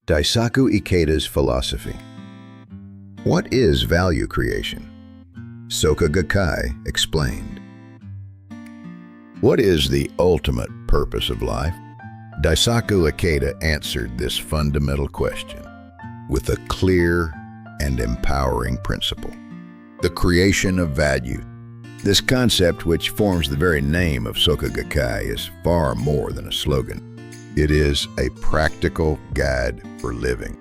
Daisaku Ikeda's philosophy. What is value creation? Soka Gakkai explained. What is the ultimate purpose of life? Daisaku Ikeda answered this fundamental question with a clear and empowering principle: the creation of value. This concept, which forms the very name of Soka Gakkai, is far more than a slogan. It is a practical guide for living,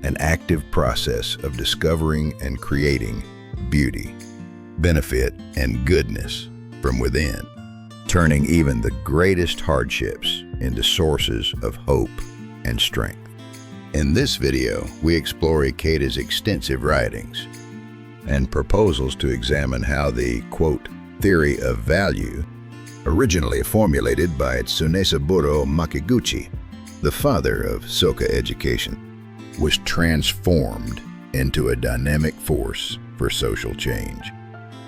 an active process of discovering and creating beauty, benefit, and goodness from within, turning even the greatest hardships into sources of hope and strength. In this video, we explore Ikeda's extensive writings and proposals to examine how the, quote, theory of value, originally formulated by Tsunesaburo Makiguchi, the father of Soka education, was transformed into a dynamic force for social change.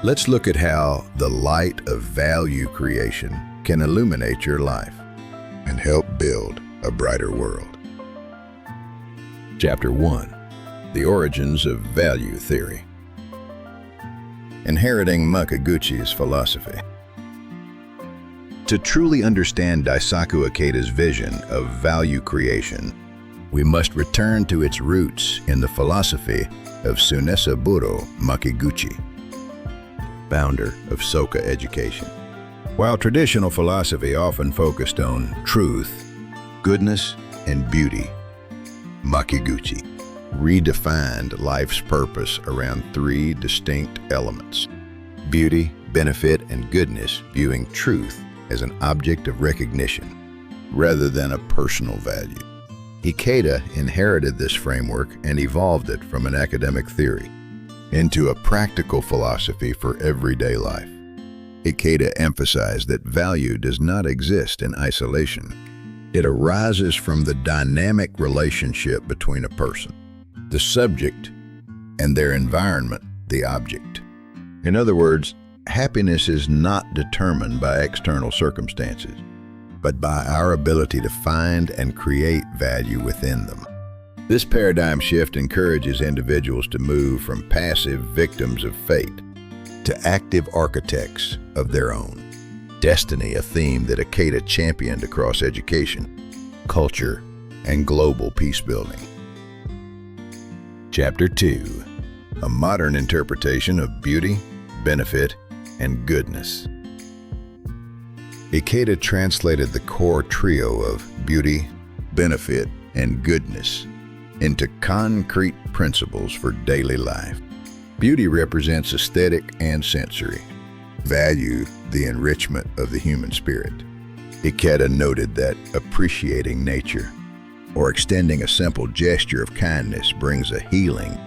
Let's look at how the light of value creation can illuminate your life and help build a brighter world. Chapter 1. The Origins of Value Theory. Inheriting Makiguchi's philosophy. To truly understand Daisaku Ikeda's vision of value creation, we must return to its roots in the philosophy of Tsunesaburo Makiguchi, founder of Soka education. While traditional philosophy often focused on truth, goodness, and beauty, Makiguchi redefined life's purpose around three distinct elements: beauty, benefit, and goodness, viewing truth as an object of recognition rather than a personal value. Ikeda inherited this framework and evolved it from an academic theory into a practical philosophy for everyday life. Ikeda emphasized that value does not exist in isolation. It arises from the dynamic relationship between a person, the subject, and their environment, the object. In other words, happiness is not determined by external circumstances, but by our ability to find and create value within them. This paradigm shift encourages individuals to move from passive victims of fate to active architects of their own destiny, a theme that Ikeda championed across education, culture, and global peacebuilding. Chapter 2. A modern interpretation of beauty, benefit, and goodness. Ikeda translated the core trio of beauty, benefit, and goodness into concrete principles for daily life. Beauty represents aesthetic and sensory. Value, the enrichment of the human spirit. Ikeda noted that appreciating nature or extending a simple gesture of kindness brings a healing,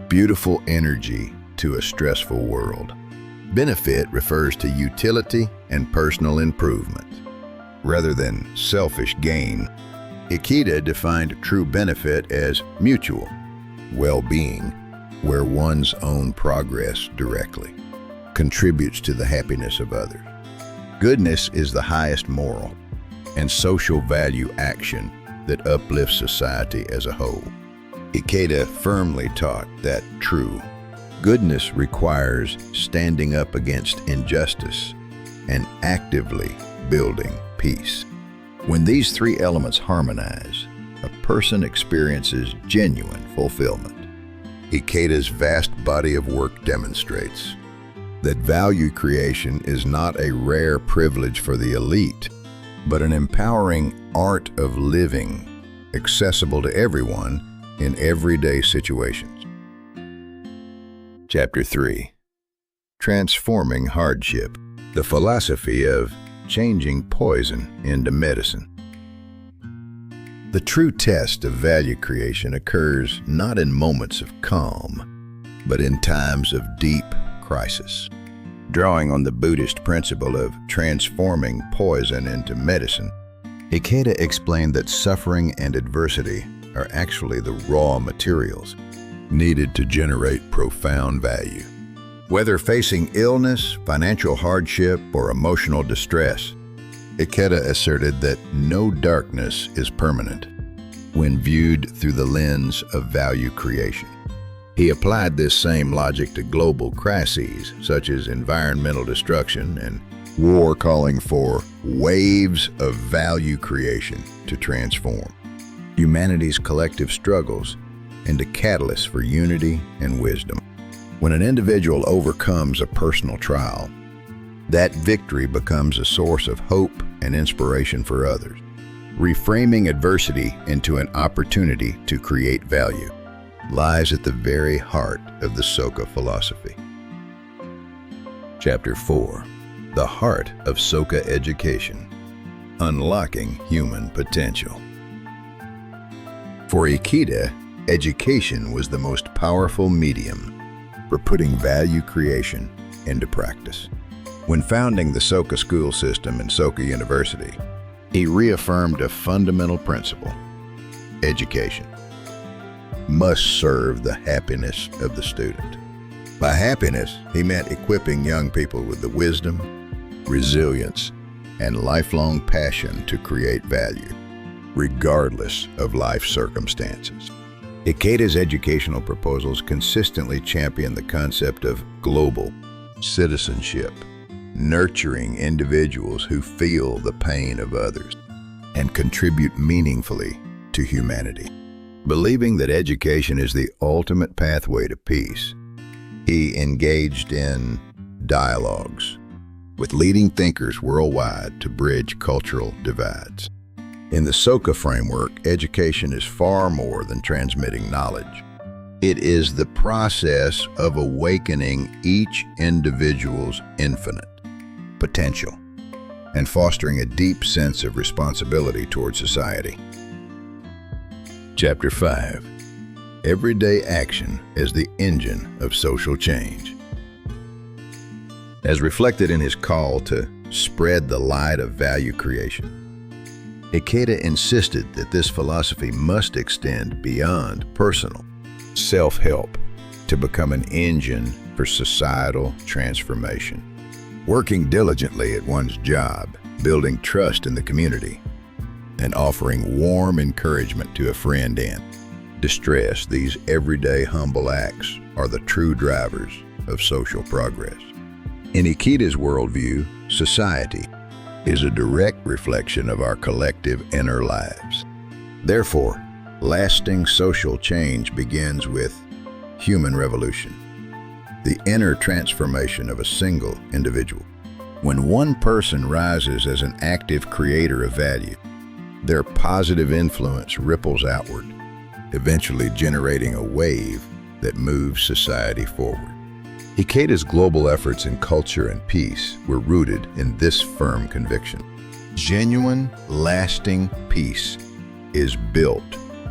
beautiful energy to a stressful world. Benefit refers to utility and personal improvement, rather than selfish gain. Ikeda defined true benefit as mutual well-being, where one's own progress directly contributes to the happiness of others. Goodness is the highest moral and social value action that uplifts society as a whole. Ikeda firmly taught that true goodness requires standing up against injustice and actively building peace. When these three elements harmonize, a person experiences genuine fulfillment. Ikeda's vast body of work demonstrates that value creation is not a rare privilege for the elite, but an empowering art of living accessible to everyone in everyday situations. Chapter 3. Transforming Hardship. The philosophy of changing poison into medicine. The true test of value creation occurs not in moments of calm, but in times of deep crisis. Drawing on the Buddhist principle of transforming poison into medicine, Ikeda explained that suffering and adversity are actually the raw materials needed to generate profound value. Whether facing illness, financial hardship, or emotional distress, Ikeda asserted that no darkness is permanent, when viewed through the lens of value creation. He applied this same logic to global crises, such as environmental destruction and war, calling for waves of value creation to transform humanity's collective struggles into catalysts for unity and wisdom. When an individual overcomes a personal trial, that victory becomes a source of hope and inspiration for others, reframing adversity into an opportunity to create value. Lies at the very heart of the Soka philosophy. Chapter 4. The Heart of Soka Education. Unlocking Human Potential. For Ikeda, education was the most powerful medium for putting value creation into practice. When founding the Soka school system and Soka University, he reaffirmed a fundamental principle: education must serve the happiness of the student. By happiness, he meant equipping young people with the wisdom, resilience, and lifelong passion to create value, regardless of life circumstances. Ikeda's educational proposals consistently champion the concept of global citizenship, nurturing individuals who feel the pain of others and contribute meaningfully to humanity. Believing that education is the ultimate pathway to peace, he engaged in dialogues with leading thinkers worldwide to bridge cultural divides. In the Soka framework, education is far more than transmitting knowledge. It is the process of awakening each individual's infinite potential and fostering a deep sense of responsibility toward society. Chapter 5. Everyday action as the engine of social change. As reflected in his call to spread the light of value creation, Ikeda insisted that this philosophy must extend beyond personal self-help to become an engine for societal transformation. Working diligently at one's job, building trust in the community, and offering warm encouragement to a friend in distress, these everyday humble acts are the true drivers of social progress. In Ikeda's worldview, society is a direct reflection of our collective inner lives. Therefore, lasting social change begins with human revolution, the inner transformation of a single individual. When one person rises as an active creator of value, their positive influence ripples outward, eventually generating a wave that moves society forward. Ikeda's global efforts in culture and peace were rooted in this firm conviction. Genuine, lasting peace is built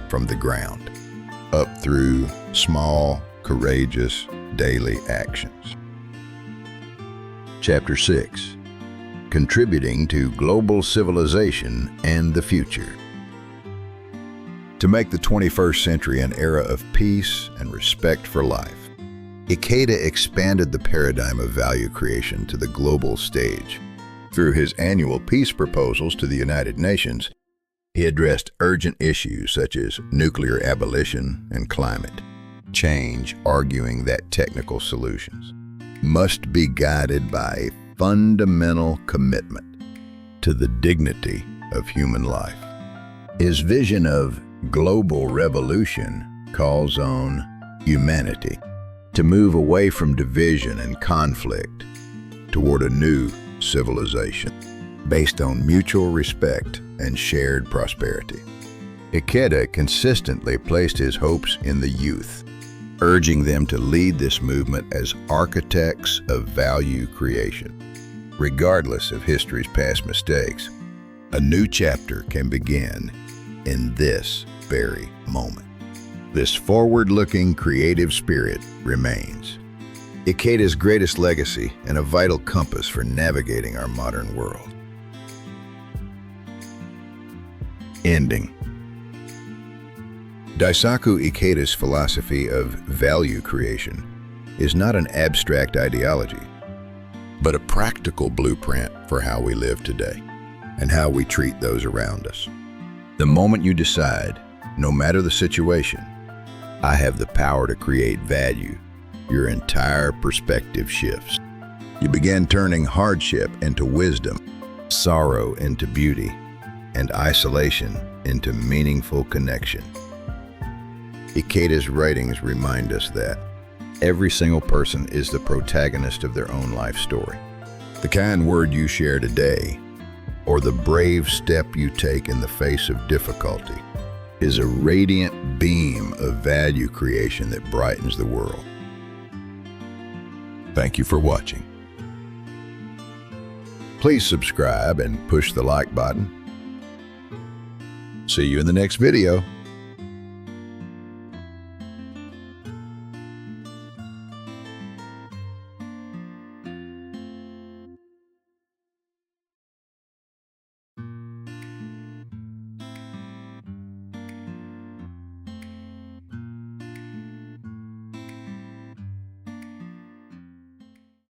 from the ground up through small, courageous, daily actions. Chapter 6. Contributing to global civilization and the future. To make the 21st century an era of peace and respect for life, Ikeda expanded the paradigm of value creation to the global stage. Through his annual peace proposals to the United Nations, he addressed urgent issues such as nuclear abolition and climate change, arguing that technical solutions must be guided by a fundamental commitment to the dignity of human life. His vision of global revolution calls on humanity to move away from division and conflict toward a new civilization based on mutual respect and shared prosperity. Ikeda consistently placed his hopes in the youth, urging them to lead this movement as architects of value creation. Regardless of history's past mistakes, a new chapter can begin in this very moment. This forward-looking creative spirit remains Ikeda's greatest legacy and a vital compass for navigating our modern world. Ending. Daisaku Ikeda's philosophy of value creation is not an abstract ideology, but a practical blueprint for how we live today and how we treat those around us. The moment you decide No matter the situation, I have the power to create value. Your entire perspective shifts. You begin turning hardship into wisdom, sorrow into beauty, and isolation into meaningful connection. Ikeda's writings remind us that every single person is the protagonist of their own life story. The kind word you share today, or the brave step you take in the face of difficulty, is a radiant beam of value creation that brightens the world. Thank you for watching. Please subscribe and push the like button. See you in the next video.